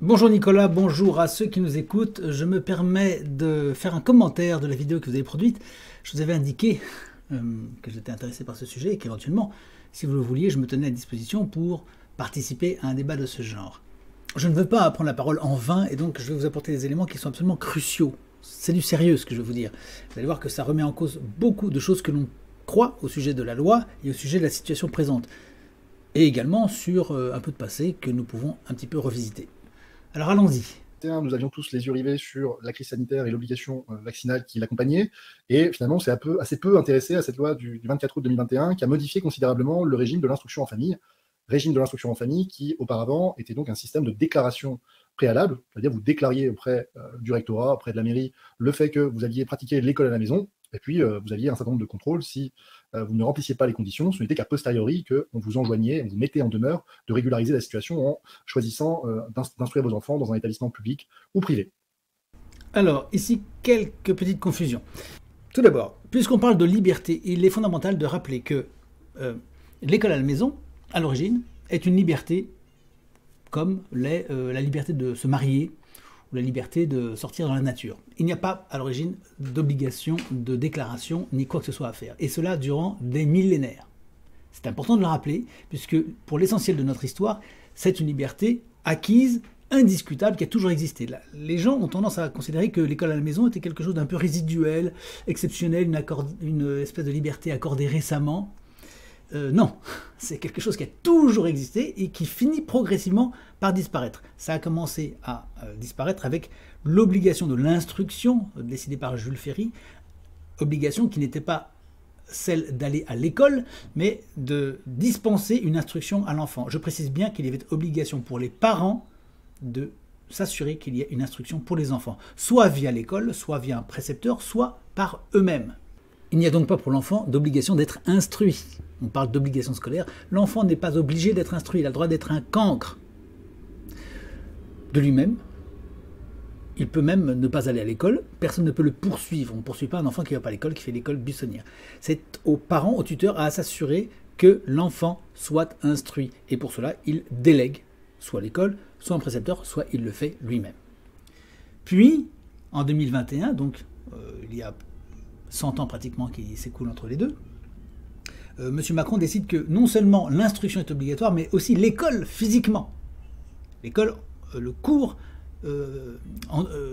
Bonjour Nicolas, bonjour à ceux qui nous écoutent. Je me permets de faire un commentaire de la vidéo que vous avez produite. Je vous avais indiqué que j'étais intéressé par ce sujet et qu'éventuellement, si vous le vouliez, je me tenais à disposition pour participer à un débat de ce genre. Je ne veux pas prendre la parole en vain et donc je vais vous apporter des éléments qui sont absolument cruciaux. C'est du sérieux ce que je veux vous dire. Vous allez voir que ça remet en cause beaucoup de choses que l'on croit au sujet de la loi et au sujet de la situation présente. Et également sur un peu de passé que nous pouvons un petit peu revisiter. Alors allons-y. Nous avions tous les yeux rivés sur la crise sanitaire et l'obligation vaccinale qui l'accompagnait, et finalement on s'est assez peu intéressé à cette loi du 24 août 2021 qui a modifié considérablement le régime de l'instruction en famille, qui auparavant était donc un système de déclaration préalable, c'est-à-dire vous déclariez auprès du rectorat, auprès de la mairie, le fait que vous aviez pratiqué l'école à la maison, et puis vous aviez un certain nombre de contrôles. Si vous ne remplissiez pas les conditions, ce n'était qu'à posteriori qu'on vous enjoignait, on vous mettait en demeure de régulariser la situation en choisissant d'instruire vos enfants dans un établissement public ou privé. Alors, ici, quelques petites confusions. Tout d'abord, puisqu'on parle de liberté, il est fondamental de rappeler que l'école à la maison, à l'origine, est une liberté comme l'est la liberté de se marier ou la liberté de sortir dans la nature. Il n'y a pas, à l'origine, d'obligation de déclaration ni quoi que ce soit à faire. Et cela durant des millénaires. C'est important de le rappeler, puisque pour l'essentiel de notre histoire, c'est une liberté acquise, indiscutable, qui a toujours existé. Les gens ont tendance à considérer que l'école à la maison était quelque chose d'un peu résiduel, exceptionnel, une espèce de liberté accordée récemment. Non, c'est quelque chose qui a toujours existé et qui finit progressivement par disparaître. Ça a commencé à disparaître avec l'obligation de l'instruction décidée par Jules Ferry, obligation qui n'était pas celle d'aller à l'école, mais de dispenser une instruction à l'enfant. Je précise bien qu'il y avait obligation pour les parents de s'assurer qu'il y ait une instruction pour les enfants, soit via l'école, soit via un précepteur, soit par eux-mêmes. Il n'y a donc pas pour l'enfant d'obligation d'être instruit. On parle d'obligation scolaire. L'enfant n'est pas obligé d'être instruit, il a le droit d'être un cancre de lui-même. Il peut même ne pas aller à l'école, personne ne peut le poursuivre. On ne poursuit pas un enfant qui ne va pas à l'école, qui fait l'école buissonnière. C'est aux parents, aux tuteurs, à s'assurer que l'enfant soit instruit. Et pour cela, il délègue soit l'école, soit un précepteur, soit il le fait lui-même. Puis, en 2021, donc il y a 100 ans pratiquement qui s'écoulent entre les deux, M. Macron décide que non seulement l'instruction est obligatoire, mais aussi l'école physiquement. L'école, le cours,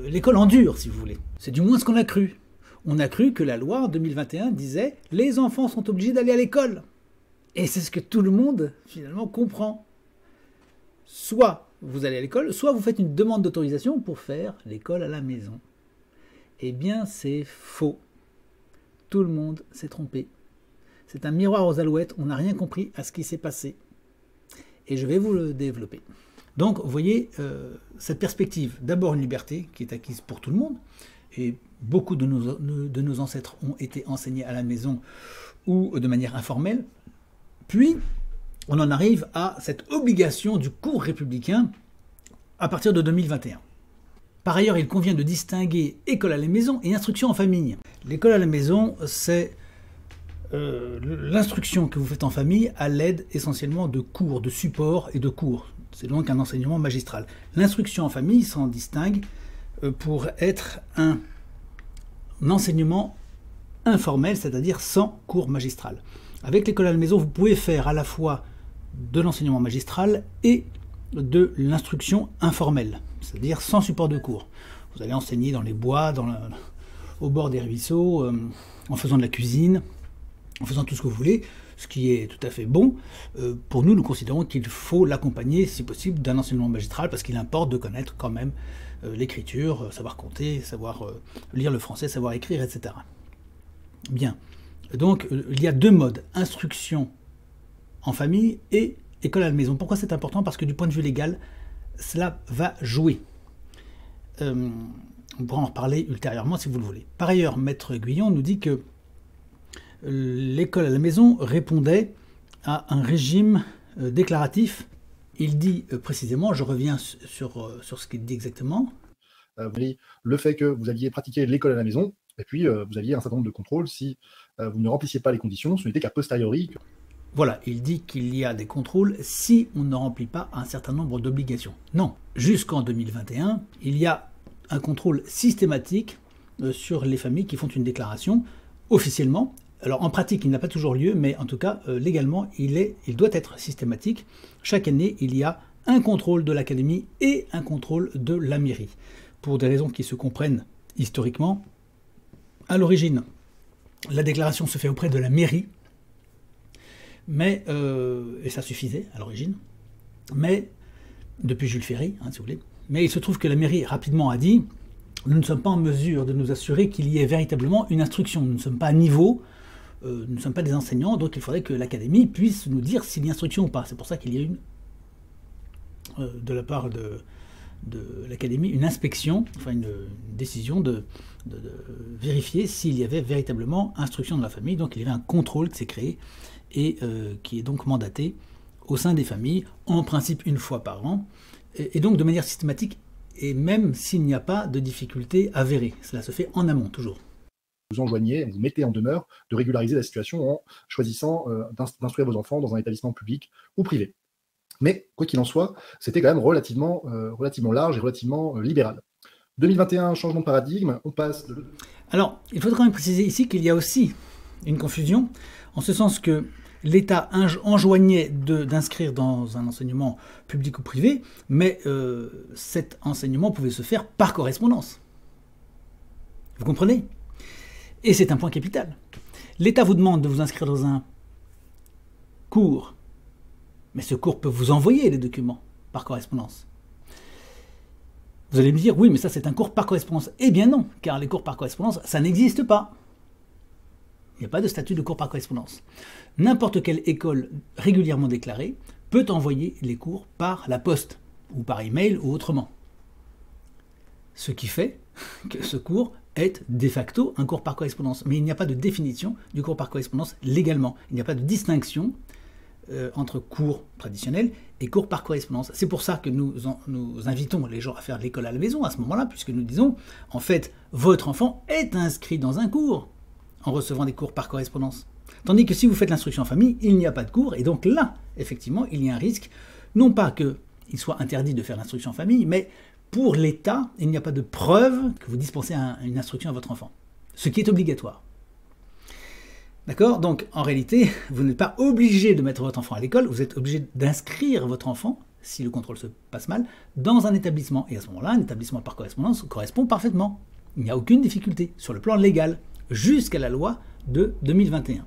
l'école en dur, si vous voulez. C'est du moins ce qu'on a cru. On a cru que la loi en 2021 disait « les enfants sont obligés d'aller à l'école ». Et c'est ce que tout le monde, finalement, comprend. Soit vous allez à l'école, soit vous faites une demande d'autorisation pour faire l'école à la maison. Eh bien, c'est faux. Tout le monde s'est trompé. C'est un miroir aux alouettes, on n'a rien compris à ce qui s'est passé. Et je vais vous le développer. Donc, vous voyez, cette perspective, d'abord une liberté qui est acquise pour tout le monde, et beaucoup de nos ancêtres ont été enseignés à la maison ou de manière informelle, puis on en arrive à cette obligation du cours républicain à partir de 2021. Par ailleurs, il convient de distinguer école à la maison et instruction en famille. L'école à la maison, c'est l'instruction que vous faites en famille à l'aide essentiellement de cours, de supports et de cours. C'est donc un enseignement magistral. L'instruction en famille s'en distingue pour être un enseignement informel, c'est-à-dire sans cours magistral. Avec l'école à la maison, vous pouvez faire à la fois de l'enseignement magistral et de l'instruction informelle, c'est-à-dire sans support de cours. Vous allez enseigner dans les bois, au bord des ruisseaux, en faisant de la cuisine, en faisant tout ce que vous voulez, ce qui est tout à fait bon. Pour nous, nous considérons qu'il faut l'accompagner, si possible, d'un enseignement magistral, parce qu'il importe de connaître quand même l'écriture, savoir compter, savoir lire le français, savoir écrire, etc. Bien. Donc, il y a deux modes, instruction en famille et école à la maison. Pourquoi c'est important? Parce que du point de vue légal, cela va jouer. On pourra en reparler ultérieurement si vous le voulez. Par ailleurs, Maître Guyon nous dit que l'école à la maison répondait à un régime déclaratif. Il dit précisément, je reviens sur ce qu'il dit exactement. Le fait que vous aviez pratiqué l'école à la maison, et puis vous aviez un certain nombre de contrôles. Si vous ne remplissiez pas les conditions, ce n'était qu'à posteriori. Voilà, il dit qu'il y a des contrôles si on ne remplit pas un certain nombre d'obligations. Non, jusqu'en 2021, il y a un contrôle systématique sur les familles qui font une déclaration officiellement. Alors en pratique, il n'a pas toujours lieu, mais en tout cas, légalement, il doit être systématique. Chaque année, il y a un contrôle de l'académie et un contrôle de la mairie. Pour des raisons qui se comprennent historiquement, à l'origine, la déclaration se fait auprès de la mairie, mais, et ça suffisait à l'origine, mais, depuis Jules Ferry, si vous voulez, mais il se trouve que la mairie rapidement a dit « Nous ne sommes pas en mesure de nous assurer qu'il y ait véritablement une instruction, nous ne sommes pas à niveau, nous ne sommes pas des enseignants, donc il faudrait que l'académie puisse nous dire s'il y a instruction ou pas. » C'est pour ça qu'il y a eu, de la part de l'académie, une inspection, enfin une décision de vérifier s'il y avait véritablement instruction de la famille. Donc il y avait un contrôle qui s'est créé et qui est donc mandaté au sein des familles, en principe une fois par an, et donc de manière systématique, et même s'il n'y a pas de difficulté avérée. Cela se fait en amont, toujours. Vous enjoignez, vous mettez en demeure de régulariser la situation en choisissant d'instruire vos enfants dans un établissement public ou privé. Mais, quoi qu'il en soit, c'était quand même relativement large et relativement libéral. 2021, changement de paradigme, on passe de... Alors, il faudra quand même préciser ici qu'il y a aussi une confusion, en ce sens que l'État enjoignait d'inscrire dans un enseignement public ou privé, mais cet enseignement pouvait se faire par correspondance. Vous comprenez? Et c'est un point capital. L'État vous demande de vous inscrire dans un cours, mais ce cours peut vous envoyer les documents par correspondance. Vous allez me dire, oui, mais ça c'est un cours par correspondance. Eh bien non, car les cours par correspondance, ça n'existe pas. Il n'y a pas de statut de cours par correspondance. N'importe quelle école régulièrement déclarée peut envoyer les cours par la poste, ou par email, ou autrement. Ce qui fait que ce cours est de facto un cours par correspondance. Mais il n'y a pas de définition du cours par correspondance légalement. Il n'y a pas de distinction entre cours traditionnels et cours par correspondance. C'est pour ça que nous invitons les gens à faire l'école à la maison à ce moment-là, puisque nous disons, en fait, votre enfant est inscrit dans un cours en recevant des cours par correspondance. Tandis que si vous faites l'instruction en famille, il n'y a pas de cours, et donc là, effectivement, il y a un risque, non pas qu'il soit interdit de faire l'instruction en famille, mais pour l'État, il n'y a pas de preuve que vous dispensez une instruction à votre enfant, ce qui est obligatoire. D'accord? Donc, en réalité, vous n'êtes pas obligé de mettre votre enfant à l'école, vous êtes obligé d'inscrire votre enfant, si le contrôle se passe mal, dans un établissement. Et à ce moment-là, un établissement par correspondance correspond parfaitement. Il n'y a aucune difficulté sur le plan légal, jusqu'à la loi de 2021.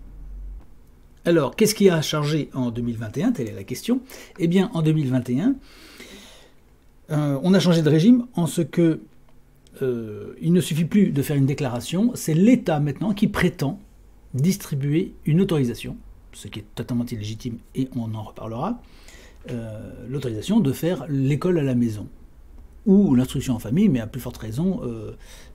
Alors, qu'est-ce qui a changé en 2021? Telle est la question. Eh bien, en 2021, on a changé de régime en ce que il ne suffit plus de faire une déclaration, c'est l'État maintenant qui prétend distribuer une autorisation, ce qui est totalement illégitime et on en reparlera, l'autorisation de faire l'école à la maison ou l'instruction en famille, mais à plus forte raison,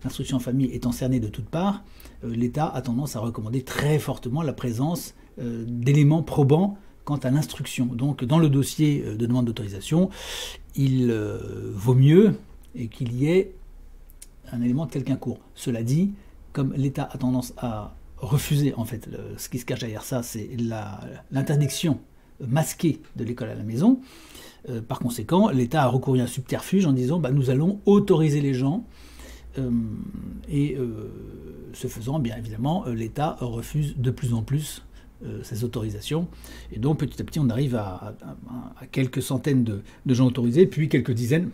l'instruction en famille étant cernée de toutes parts, l'État a tendance à recommander très fortement la présence d'éléments probants quant à l'instruction. Donc dans le dossier de demande d'autorisation, il vaut mieux qu'il y ait un élément tel qu'un cours. Cela dit, comme l'État a tendance à refuser, en fait, ce qui se cache derrière ça, c'est l'interdiction masquée de l'école à la maison. Par conséquent, l'État a recouru à un subterfuge en disant nous allons autoriser les gens et ce faisant, bien évidemment, l'État refuse de plus en plus ces autorisations. Et donc petit à petit, on arrive à quelques centaines de gens autorisés, puis quelques dizaines.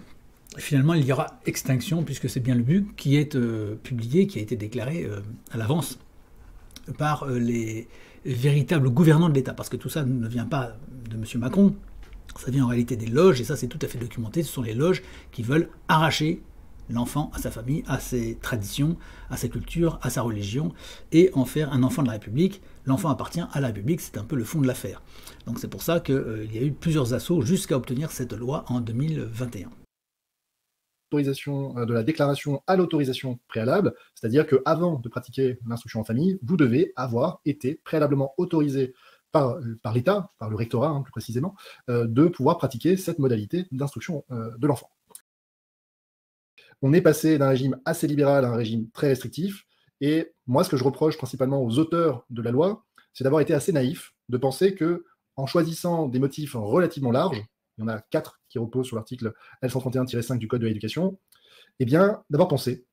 Finalement, il y aura extinction, puisque c'est bien le but, qui est publié, qui a été déclaré à l'avance par les véritables gouvernants de l'État. Parce que tout ça ne vient pas de M. Macron, ça vient en réalité des loges, et ça c'est tout à fait documenté. Ce sont les loges qui veulent arracher l'enfant à sa famille, à ses traditions, à sa culture, à sa religion, et en faire un enfant de la République. L'enfant appartient à la République, c'est un peu le fond de l'affaire. Donc c'est pour ça qu'il y a eu plusieurs assauts jusqu'à obtenir cette loi en 2021. De la déclaration à l'autorisation préalable, c'est-à-dire qu'avant de pratiquer l'instruction en famille, vous devez avoir été préalablement autorisé par l'État, par le rectorat plus précisément, de pouvoir pratiquer cette modalité d'instruction de l'enfant. On est passé d'un régime assez libéral à un régime très restrictif, et moi ce que je reproche principalement aux auteurs de la loi, c'est d'avoir été assez naïf de penser que, en choisissant des motifs relativement larges, il y en a 4 qui reposent sur l'article L131-5 du Code de l'éducation, eh bien, d'avoir pensé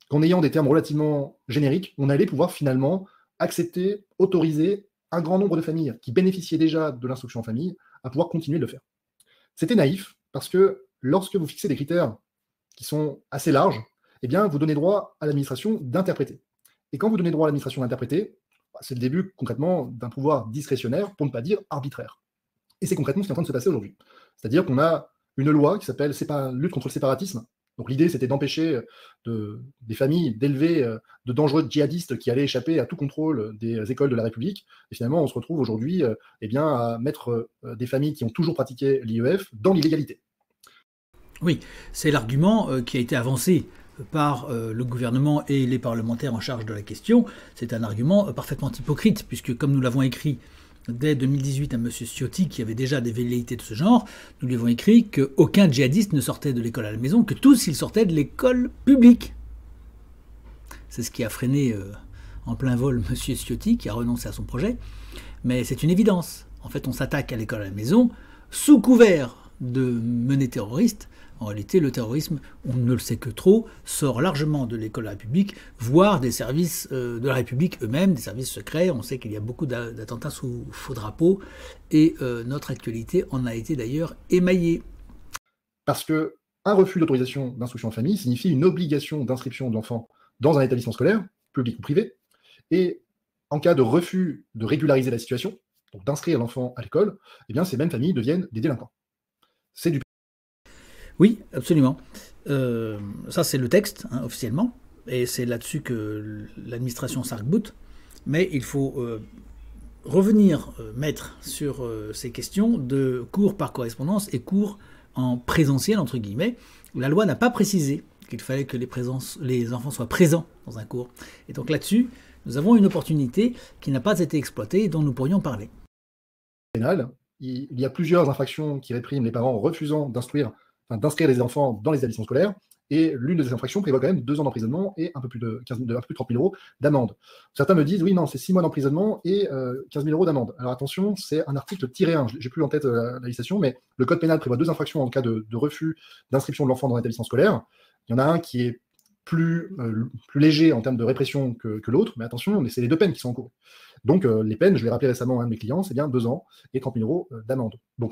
qu'en ayant des termes relativement génériques, on allait pouvoir finalement accepter, autoriser un grand nombre de familles qui bénéficiaient déjà de l'instruction en famille à pouvoir continuer de le faire. C'était naïf parce que lorsque vous fixez des critères qui sont assez larges, eh bien, vous donnez droit à l'administration d'interpréter. Et quand vous donnez droit à l'administration d'interpréter, c'est le début concrètement d'un pouvoir discrétionnaire, pour ne pas dire arbitraire. Et c'est concrètement ce qui est en train de se passer aujourd'hui. C'est-à-dire qu'on a une loi qui s'appelle lutte contre le séparatisme. Donc l'idée, c'était d'empêcher des familles d'élever de dangereux djihadistes qui allaient échapper à tout contrôle des écoles de la République. Et finalement, on se retrouve aujourd'hui eh bien, à mettre des familles qui ont toujours pratiqué l'IEF dans l'illégalité. Oui, c'est l'argument qui a été avancé par le gouvernement et les parlementaires en charge de la question. C'est un argument parfaitement hypocrite, puisque comme nous l'avons écrit dès 2018 à M. Ciotti, qui avait déjà des velléités de ce genre, nous lui avons écrit qu'aucun djihadiste ne sortait de l'école à la maison, que tous ils sortaient de l'école publique. C'est ce qui a freiné en plein vol M. Ciotti, qui a renoncé à son projet. Mais c'est une évidence. En fait, on s'attaque à l'école à la maison sous couvert de menées terroristes. En réalité, le terrorisme, on ne le sait que trop, sort largement de l'école de la République, voire des services de la République eux-mêmes, des services secrets. On sait qu'il y a beaucoup d'attentats sous faux drapeau, et notre actualité en a été d'ailleurs émaillée. Parce qu'un refus d'autorisation d'instruction en famille signifie une obligation d'inscription de l'enfant dans un établissement scolaire, public ou privé, et en cas de refus de régulariser la situation, donc d'inscrire l'enfant à l'école, eh bien ces mêmes familles deviennent des délinquants. C'est du... Oui, absolument. Ça, c'est le texte, hein, officiellement, et c'est là-dessus que l'administration s'arc-boute. Mais il faut revenir mettre sur ces questions de cours par correspondance et cours en présentiel, entre guillemets. La loi n'a pas précisé qu'il fallait que les enfants soient présents dans un cours. Et donc là-dessus, nous avons une opportunité qui n'a pas été exploitée et dont nous pourrions parler. Il y a plusieurs infractions qui répriment les parents refusant d'inscrire les enfants dans les établissements scolaires, et l'une de ces infractions prévoit quand même 2 ans d'emprisonnement et un peu plus de 30 000 euros d'amende. Certains me disent, oui, non, c'est 6 mois d'emprisonnement et 15 000 euros d'amende. Alors attention, c'est un article -1, j'ai plus en tête la législation, mais le code pénal prévoit 2 infractions en cas de refus d'inscription de l'enfant dans un établissement scolaire. Il y en a un qui est plus léger en termes de répression que l'autre, mais attention, c'est les 2 peines qui sont encourues. Donc les peines, je l'ai rappelé récemment à un de mes clients, c'est bien 2 ans et 30 000 euros d'amende. Donc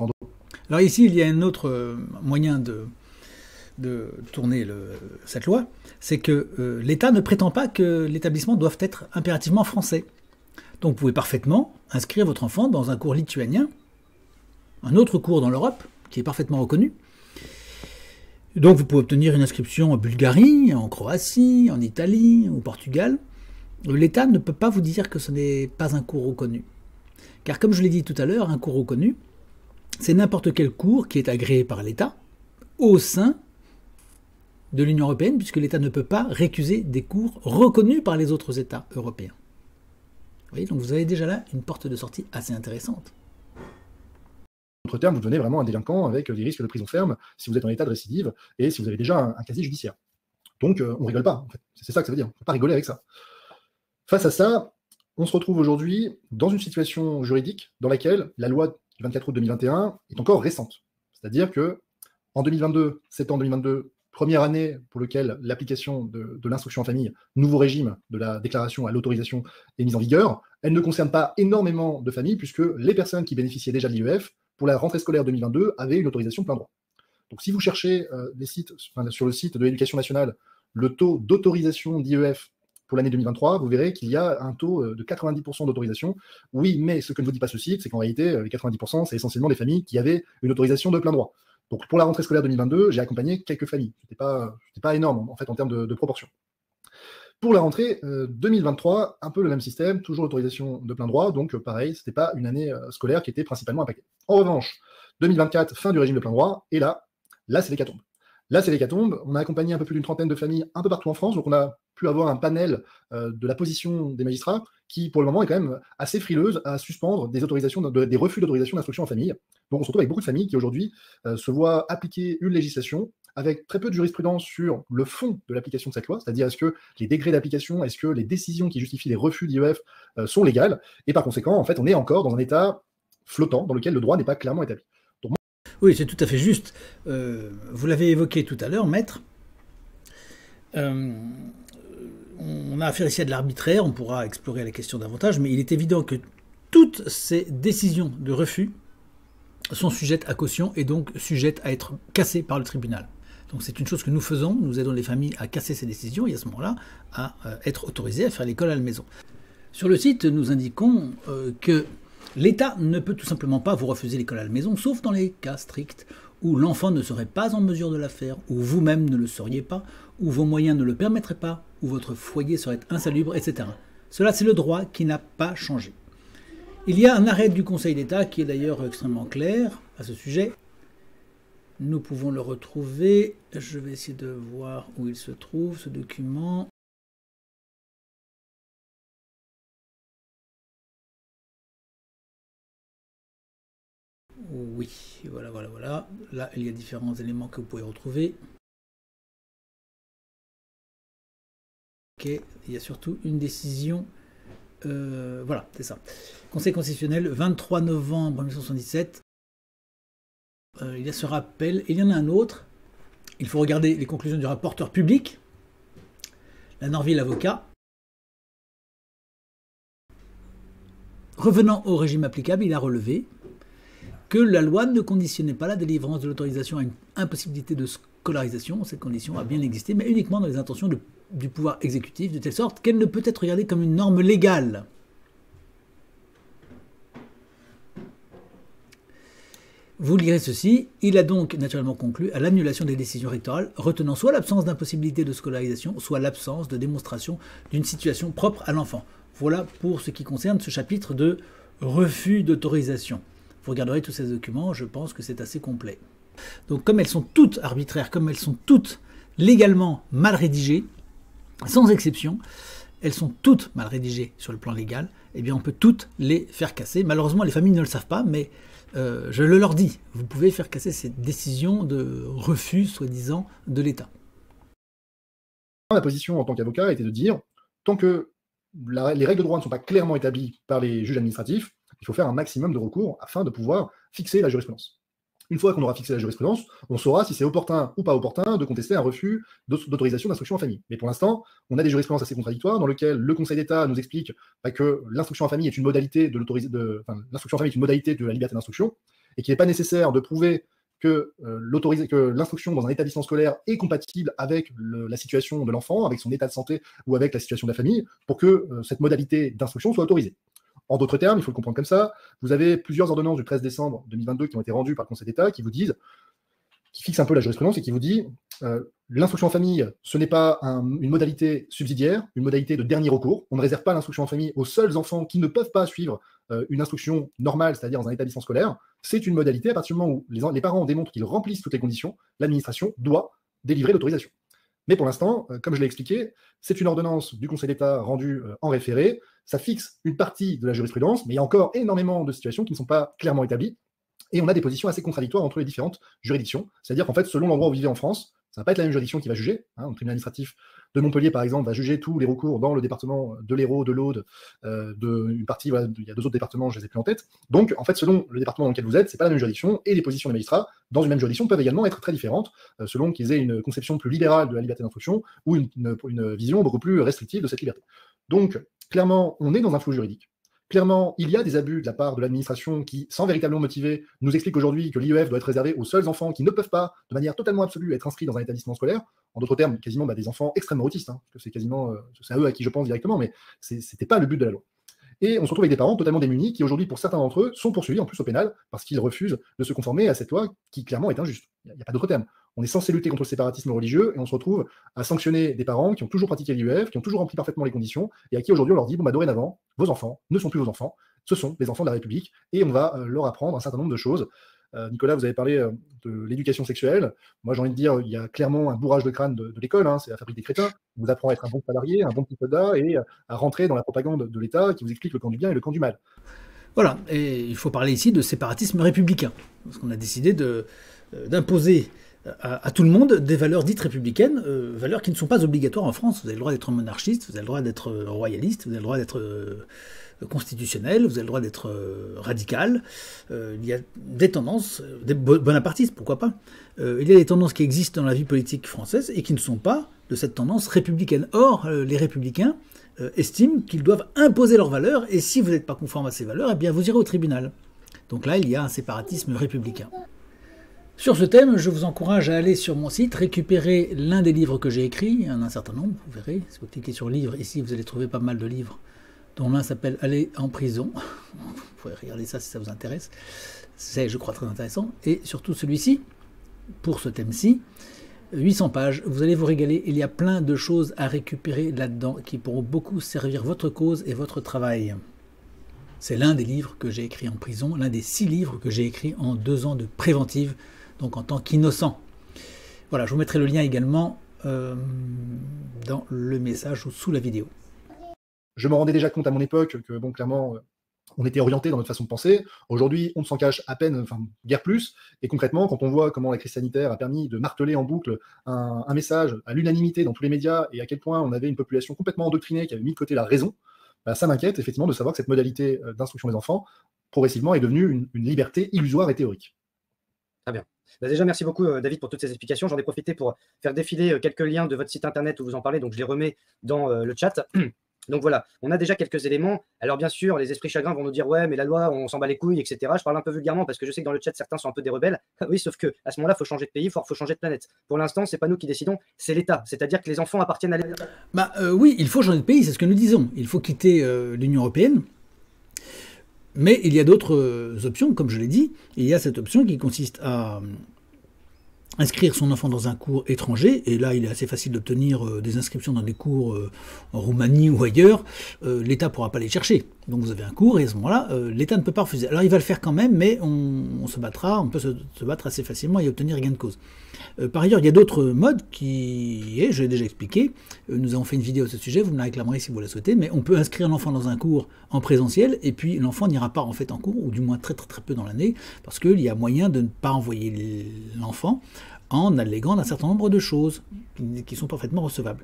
alors ici, il y a un autre moyen de tourner cette loi, c'est que l'État ne prétend pas que l'établissement doive être impérativement français. Donc vous pouvez parfaitement inscrire votre enfant dans un cours lituanien, un autre cours dans l'Europe, qui est parfaitement reconnu. Donc vous pouvez obtenir une inscription en Bulgarie, en Croatie, en Italie, au Portugal. L'État ne peut pas vous dire que ce n'est pas un cours reconnu. Car comme je l'ai dit tout à l'heure, un cours reconnu, c'est n'importe quel cours qui est agréé par l'État au sein de l'Union européenne, puisque l'État ne peut pas récuser des cours reconnus par les autres États européens. Vous voyez, donc vous avez déjà là une porte de sortie assez intéressante. En d'autres termes, vous devenez vraiment un délinquant avec des risques de prison ferme si vous êtes en état de récidive et si vous avez déjà un casier judiciaire. Donc on ne rigole pas, en fait. C'est ça que ça veut dire. On ne peut pas rigoler avec ça. Face à ça, on se retrouve aujourd'hui dans une situation juridique dans laquelle la loi du 24 août 2021 est encore récente. C'est-à-dire que en 2022, septembre 2022, première année pour laquelle l'application de l'instruction en famille, nouveau régime de la déclaration à l'autorisation est mise en vigueur, elle ne concerne pas énormément de familles puisque les personnes qui bénéficiaient déjà de l'IEF, pour la rentrée scolaire 2022, avaient une autorisation plein droit. Donc si vous cherchez sur le site de l'Éducation nationale le taux d'autorisation d'IEF pour l'année 2023, vous verrez qu'il y a un taux de 90% d'autorisation. Oui, mais ce que ne vous dit pas ce site, c'est qu'en réalité, les 90%, c'est essentiellement des familles qui avaient une autorisation de plein droit. Donc pour la rentrée scolaire 2022, j'ai accompagné quelques familles. C'était pas énorme en fait en termes de proportion. Pour la rentrée 2023, un peu le même système, toujours l'autorisation de plein droit, donc pareil, c'était pas une année scolaire qui était principalement impactée. En revanche, 2024, fin du régime de plein droit, et là c'est l'hécatombe. Là, c'est l'hécatombe. On a accompagné un peu plus d'une trentaine de familles un peu partout en France, donc on a pu avoir un panel de la position des magistrats qui, pour le moment, est quand même assez frileuse à suspendre des refus d'autorisation d'instruction en famille. Donc on se retrouve avec beaucoup de familles qui, aujourd'hui, se voient appliquer une législation avec très peu de jurisprudence sur le fond de l'application de cette loi, c'est-à-dire est-ce que les décrets d'application, est-ce que les décisions qui justifient les refus d'IEF sont légales, et par conséquent, en fait, on est encore dans un état flottant dans lequel le droit n'est pas clairement établi. Donc, oui, c'est tout à fait juste. Vous l'avez évoqué tout à l'heure, maître. On a affaire ici à de l'arbitraire, on pourra explorer la question davantage, mais il est évident que toutes ces décisions de refus sont sujettes à caution et donc sujettes à être cassées par le tribunal. Donc c'est une chose que nous faisons, nous aidons les familles à casser ces décisions et à ce moment-là à être autorisés à faire l'école à la maison. Sur le site, nous indiquons que l'État ne peut tout simplement pas vous refuser l'école à la maison, sauf dans les cas stricts où l'enfant ne serait pas en mesure de la faire, où vous-même ne le seriez pas, où vos moyens ne le permettraient pas, où votre foyer serait insalubre, etc. Cela, c'est le droit qui n'a pas changé. Il y a un arrêt du Conseil d'État qui est d'ailleurs extrêmement clair à ce sujet. Nous pouvons le retrouver. Je vais essayer de voir où il se trouve, ce document. Oui, voilà. Là, il y a différents éléments que vous pouvez retrouver. Ok, il y a surtout une décision. Voilà, c'est ça. Conseil constitutionnel, 23 novembre 1977. Il y a ce rappel. Et il y en a un autre. Il faut regarder les conclusions du rapporteur public, la Norville avocat. Revenant au régime applicable, il a relevé que la loi ne conditionnait pas la délivrance de l'autorisation à une impossibilité de scolarisation. Cette condition a bien existé, mais uniquement dans les intentions du pouvoir exécutif, de telle sorte qu'elle ne peut être regardée comme une norme légale. Vous lirez ceci, il a donc naturellement conclu à l'annulation des décisions rectorales retenant soit l'absence d'impossibilité de scolarisation, soit l'absence de démonstration d'une situation propre à l'enfant. Voilà pour ce qui concerne ce chapitre de refus d'autorisation. Vous regarderez tous ces documents, je pense que c'est assez complet. Donc comme elles sont toutes arbitraires, comme elles sont toutes légalement mal rédigées, sans exception, elles sont toutes mal rédigées sur le plan légal, eh bien on peut toutes les faire casser. Malheureusement les familles ne le savent pas, mais je le leur dis, vous pouvez faire casser ces décisions de refus, soi-disant, de l'État. La position en tant qu'avocat était de dire, tant que les règles de droit ne sont pas clairement établies par les juges administratifs, il faut faire un maximum de recours afin de pouvoir fixer la jurisprudence. Une fois qu'on aura fixé la jurisprudence, on saura si c'est opportun ou pas opportun de contester un refus d'autorisation d'instruction en famille. Mais pour l'instant, on a des jurisprudences assez contradictoires dans lesquelles le Conseil d'État nous explique que l'instruction en famille est une modalité l'instruction en famille est une modalité de la liberté d'instruction et qu'il n'est pas nécessaire de prouver que l'instruction dans un établissement scolaire est compatible avec la situation de l'enfant, avec son état de santé ou avec la situation de la famille, pour que cette modalité d'instruction soit autorisée. En d'autres termes, il faut le comprendre comme ça, vous avez plusieurs ordonnances du 13 décembre 2022 qui ont été rendues par le Conseil d'État qui fixent un peu la jurisprudence et qui vous dit l'instruction en famille, ce n'est pas une modalité subsidiaire, une modalité de dernier recours. On ne réserve pas l'instruction en famille aux seuls enfants qui ne peuvent pas suivre une instruction normale, c'est-à-dire dans un établissement scolaire. C'est une modalité à partir du moment où les parents démontrent qu'ils remplissent toutes les conditions, l'administration doit délivrer l'autorisation. Mais pour l'instant, comme je l'ai expliqué, c'est une ordonnance du Conseil d'État rendue en référé. Ça fixe une partie de la jurisprudence, mais il y a encore énormément de situations qui ne sont pas clairement établies. Et on a des positions assez contradictoires entre les différentes juridictions. C'est-à-dire qu'en fait, selon l'endroit où vous vivez en France, ça ne va pas être la même juridiction qui va juger. Le tribunal administratif de Montpellier, par exemple, va juger tous les recours dans le département de l'Hérault, de l'Aude, une partie, voilà, il y a 2 autres départements, je ne les ai plus en tête. Donc, en fait, selon le département dans lequel vous êtes, ce n'est pas la même juridiction, et les positions des magistrats dans une même juridiction peuvent également être très différentes, selon qu'ils aient une conception plus libérale de la liberté d'instruction ou une vision beaucoup plus restrictive de cette liberté. Donc, clairement, on est dans un flou juridique. Clairement, il y a des abus de la part de l'administration qui, sans véritablement motiver, nous explique aujourd'hui que l'IEF doit être réservé aux seuls enfants qui ne peuvent pas, de manière totalement absolue, être inscrits dans un établissement scolaire. En d'autres termes, quasiment des enfants extrêmement autistes, parce que c'est à eux à qui je pense directement, mais c'était pas le but de la loi. Et on se retrouve avec des parents totalement démunis qui, aujourd'hui, pour certains d'entre eux, sont poursuivis en plus au pénal parce qu'ils refusent de se conformer à cette loi qui, clairement, est injuste. Il n'y a pas d'autre terme. On est censé lutter contre le séparatisme religieux et on se retrouve à sanctionner des parents qui ont toujours pratiqué l'IEF, qui ont toujours rempli parfaitement les conditions et à qui, aujourd'hui, on leur dit, dorénavant, vos enfants ne sont plus vos enfants, ce sont les enfants de la République et on va leur apprendre un certain nombre de choses. Nicolas, vous avez parlé de l'éducation sexuelle. Moi, j'ai envie de dire, il y a clairement un bourrage de crâne de l'école, c'est la fabrique des crétins. On vous apprend à être un bon salarié, un bon petit soldat et à rentrer dans la propagande de l'État qui vous explique le camp du bien et le camp du mal. Voilà, et il faut parler ici de séparatisme républicain, parce qu'on a décidé d'imposer à tout le monde des valeurs dites républicaines, valeurs qui ne sont pas obligatoires en France. Vous avez le droit d'être monarchiste, vous avez le droit d'être royaliste, vous avez le droit d'être constitutionnel, vous avez le droit d'être radical. Il y a des tendances, des bonapartistes, pourquoi pas. Il y a des tendances qui existent dans la vie politique française et qui ne sont pas de cette tendance républicaine. Or, les républicains estiment qu'ils doivent imposer leurs valeurs, et si vous n'êtes pas conforme à ces valeurs, eh bien vous irez au tribunal. Donc là, il y a un séparatisme républicain. Sur ce thème, je vous encourage à aller sur mon site, récupérer l'un des livres que j'ai écrits, il y en a un certain nombre, vous verrez, si vous cliquez sur livres, ici vous allez trouver pas mal de livres, dont l'un s'appelle « Aller en prison », vous pouvez regarder ça si ça vous intéresse, c'est je crois très intéressant, et surtout celui-ci, pour ce thème-ci, 800 pages, vous allez vous régaler, il y a plein de choses à récupérer là-dedans qui pourront beaucoup servir votre cause et votre travail. C'est l'un des livres que j'ai écrit en prison, l'un des 6 livres que j'ai écrits en 2 ans de préventive, donc en tant qu'innocent. Voilà, je vous mettrai le lien également dans le message ou sous la vidéo. Je me rendais déjà compte à mon époque que, bon, clairement, on était orienté dans notre façon de penser. Aujourd'hui, on ne s'en cache à peine, enfin, guère plus. Et concrètement, quand on voit comment la crise sanitaire a permis de marteler en boucle un message à l'unanimité dans tous les médias, et à quel point on avait une population complètement endoctrinée qui avait mis de côté la raison, bah, ça m'inquiète effectivement de savoir que cette modalité d'instruction des enfants, progressivement, est devenue une liberté illusoire et théorique. Très bien. Bah déjà, merci beaucoup, David, pour toutes ces explications. J'en ai profité pour faire défiler quelques liens de votre site internet où vous en parlez, donc je les remets dans le chat. Donc voilà, on a déjà quelques éléments. Alors bien sûr, les esprits chagrins vont nous dire « Ouais, mais la loi, on s'en bat les couilles, etc. » Je parle un peu vulgairement parce que je sais que dans le chat, certains sont un peu des rebelles. Oui, sauf qu'à ce moment-là, il faut changer de pays, il faut changer de planète. Pour l'instant, ce n'est pas nous qui décidons, c'est l'État. C'est-à-dire que les enfants appartiennent à l'État. Bah oui, il faut changer de pays, c'est ce que nous disons. Il faut quitter l'Union européenne. Mais il y a d'autres options, comme je l'ai dit. Il y a cette option qui consiste à inscrire son enfant dans un cours étranger, et là il est assez facile d'obtenir des inscriptions dans des cours en Roumanie ou ailleurs, l'État ne pourra pas les chercher. Donc vous avez un cours, et à ce moment-là, l'État ne peut pas refuser. Alors il va le faire quand même, mais on se battra, on peut se battre assez facilement et obtenir gain de cause. Par ailleurs, il y a d'autres modes qui, je l'ai déjà expliqué, nous avons fait une vidéo à ce sujet, vous me la réclamerez si vous la souhaitez, mais on peut inscrire l'enfant dans un cours en présentiel, et puis l'enfant n'ira pas en fait en cours, ou du moins très peu dans l'année, parce qu'il y a moyen de ne pas envoyer l'enfant en alléguant d'un certain nombre de choses qui sont parfaitement recevables.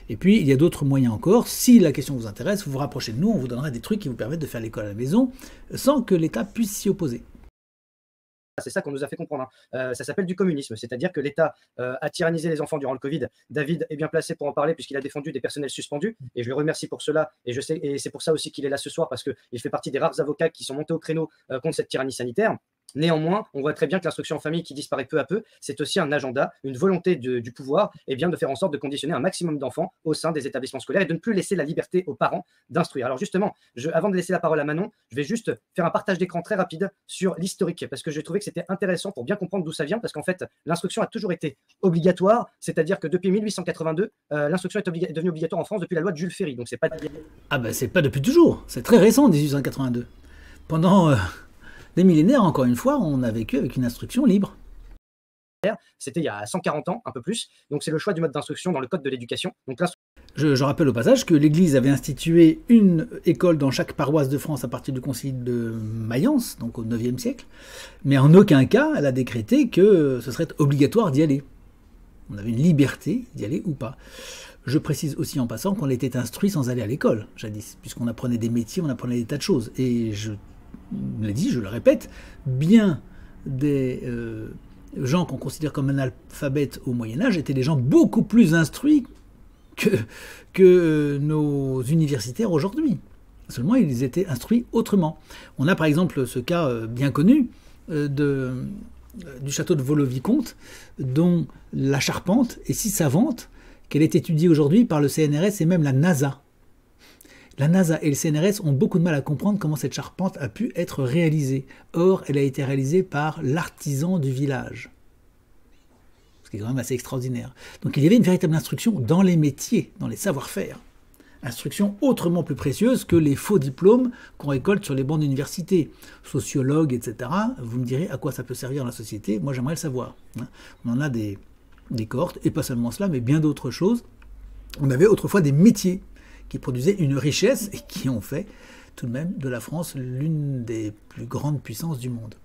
Et puis, il y a d'autres moyens encore. Si la question vous intéresse, vous vous rapprochez de nous, on vous donnera des trucs qui vous permettent de faire l'école à la maison sans que l'État puisse s'y opposer. C'est ça qu'on nous a fait comprendre. Ça s'appelle du communisme, c'est-à-dire que l'État a tyrannisé les enfants durant le Covid. David est bien placé pour en parler puisqu'il a défendu des personnels suspendus, et je le remercie pour cela, et c'est pour ça aussi qu'il est là ce soir, parce qu'il fait partie des rares avocats qui sont montés au créneau contre cette tyrannie sanitaire. Néanmoins, on voit très bien que l'instruction en famille qui disparaît peu à peu, c'est aussi un agenda, une volonté du pouvoir, et bien de faire en sorte de conditionner un maximum d'enfants au sein des établissements scolaires et de ne plus laisser la liberté aux parents d'instruire. Alors justement, avant de laisser la parole à Manon, je vais juste faire un partage d'écran très rapide sur l'historique, parce que j'ai trouvé que c'était intéressant pour bien comprendre d'où ça vient, parce qu'en fait, l'instruction a toujours été obligatoire, c'est-à-dire que depuis 1882, l'instruction est devenue obligatoire en France depuis la loi de Jules Ferry. Donc c'est pas... Ah ben c'est pas depuis toujours, c'est très récent 1882. Pendant... des millénaires, encore une fois, on a vécu avec une instruction libre. C'était il y a 140 ans, un peu plus. Donc c'est le choix du mode d'instruction dans le code de l'éducation. Donc je rappelle au passage que l'Église avait institué une école dans chaque paroisse de France à partir du concile de Mayence, donc au IXe siècle, mais en aucun cas elle a décrété que ce serait obligatoire d'y aller. On avait une liberté d'y aller ou pas. Je précise aussi en passant qu'on était instruit sans aller à l'école, jadis, puisqu'on apprenait des métiers, on apprenait des tas de choses. Et je l'ai dit, je le répète, bien des gens qu'on considère comme analphabètes au Moyen-Âge étaient des gens beaucoup plus instruits que nos universitaires aujourd'hui. Seulement, ils étaient instruits autrement. On a par exemple ce cas bien connu du château de Vaux-le-Vicomte, dont la charpente est si savante qu'elle est étudiée aujourd'hui par le CNRS et même la NASA. La NASA et le CNRS ont beaucoup de mal à comprendre comment cette charpente a pu être réalisée. Or, elle a été réalisée par l'artisan du village. Ce qui est quand même assez extraordinaire. Donc il y avait une véritable instruction dans les métiers, dans les savoir-faire. Instruction autrement plus précieuse que les faux diplômes qu'on récolte sur les bancs d'université. Sociologue, etc. Vous me direz à quoi ça peut servir dans la société. Moi, j'aimerais le savoir. On en a des cohortes, et pas seulement cela, mais bien d'autres choses. On avait autrefois des métiers qui produisaient une richesse et qui ont fait tout de même de la France l'une des plus grandes puissances du monde.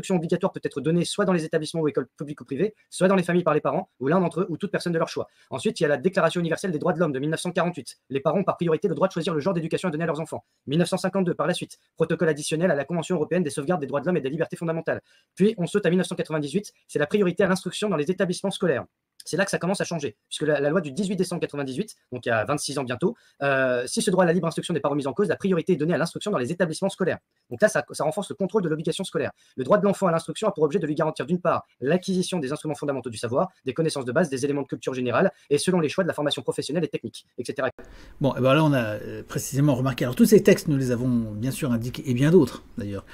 L'instruction obligatoire peut être donnée soit dans les établissements ou écoles publiques ou privées, soit dans les familles par les parents, ou l'un d'entre eux, ou toute personne de leur choix. Ensuite, il y a la Déclaration universelle des droits de l'homme de 1948. Les parents ont par priorité le droit de choisir le genre d'éducation à donner à leurs enfants. 1952, par la suite, protocole additionnel à la Convention européenne des sauvegardes des droits de l'homme et des libertés fondamentales. Puis, on saute à 1998, c'est la priorité à l'instruction dans les établissements scolaires. C'est là que ça commence à changer, puisque la loi du 18 décembre 1998, donc il y a 26 ans bientôt, si ce droit à la libre instruction n'est pas remis en cause, la priorité est donnée à l'instruction dans les établissements scolaires. Donc là, ça renforce le contrôle de l'obligation scolaire. Le droit de l'enfant à l'instruction a pour objet de lui garantir d'une part l'acquisition des instruments fondamentaux du savoir, des connaissances de base, des éléments de culture générale, et selon les choix de la formation professionnelle et technique, etc. Bon, et ben là on a précisément remarqué, alors tous ces textes nous les avons bien sûr indiqués, et bien d'autres d'ailleurs,